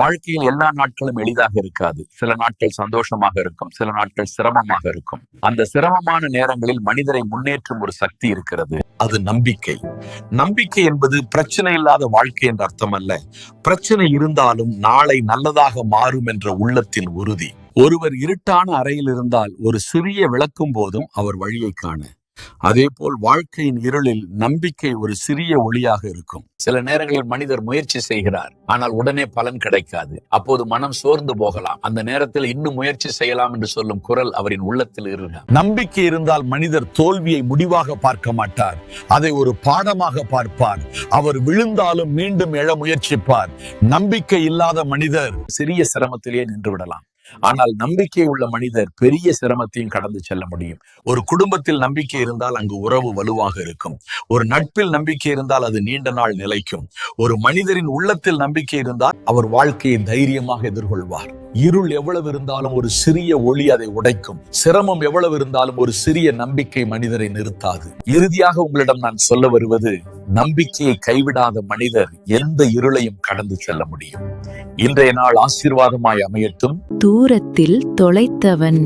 வாழ்க்கையில் எல்லா நாட்களும் எளிதாக இருக்காது. சில நாட்கள் சந்தோஷமாக இருக்கும், சில நாட்கள் சிரமமாக இருக்கும். அந்த சிரமமான நேரங்களில் மனிதரை முன்னேற்றும் ஒரு சக்தி இருக்கிறது. அது நம்பிக்கை. நம்பிக்கை என்பது பிரச்சனை இல்லாத வாழ்க்கை என்ற அர்த்தம் அல்ல. பிரச்சனை இருந்தாலும் நாளை நல்லதாக மாறும் என்ற உள்ளத்தின் உறுதி. ஒருவர் இருட்டான அறையில் இருந்தால் ஒரு சிறிய விளக்கும் போதும் அவர் வழியை காண. அதே போல் வாழ்க்கையின் இருளில் நம்பிக்கை ஒரு சிறிய ஒளியாக இருக்கும். சில நேரங்களில் மனிதர் முயற்சி செய்கிறார், ஆனால் உடனே பலன் கிடைக்காது. அப்போது மனம் சோர்ந்து போகலாம். அந்த நேரத்தில் இன்னும் முயற்சி செய்யலாம் என்று சொல்லும் குரல் அவரின் உள்ளத்தில் இருக்கிறார். நம்பிக்கை இருந்தால் மனிதர் தோல்வியை முடிவாக பார்க்க மாட்டார், அதை ஒரு பாடமாக பார்ப்பார். அவர் விழுந்தாலும் மீண்டும் எழ முயற்சிப்பார். நம்பிக்கை இல்லாத மனிதர் சிறிய சிரமத்திலேயே நின்று விடலாம். ஆனால் நம்பிக்கை உள்ள மனிதர் பெரிய சிரமத்தையும் கடந்து செல்ல முடியும். ஒரு குடும்பத்தில் நம்பிக்கை இருந்தால் அங்கு உறவு வலுவாக இருக்கும். ஒரு நட்பில் நம்பிக்கை இருந்தால் அது நீண்ட நாள் நிலைக்கும். ஒரு மனிதரின் உள்ளத்தில் நம்பிக்கை இருந்தால் அவர் வாழ்க்கையை தைரியமாக எதிர்கொள்வார். இருள் எவ்வளவு இருந்தாலும் ஒரு சிறிய ஒளி அதை உடைக்கும். சிரமம் எவ்வளவு இருந்தாலும் ஒரு சிறிய நம்பிக்கை மனிதரை நிறுத்தாது. இறுதியாக உங்களிடம் நான் சொல்ல வருவது, நம்பிக்கையை கைவிடாத மனிதர் எந்த இருளையும் கடந்து செல்ல முடியும். இன்றைய நாள் ஆசீர்வாதமாய் அமையட்டும். தூரத்தில் தொலைத்தவன்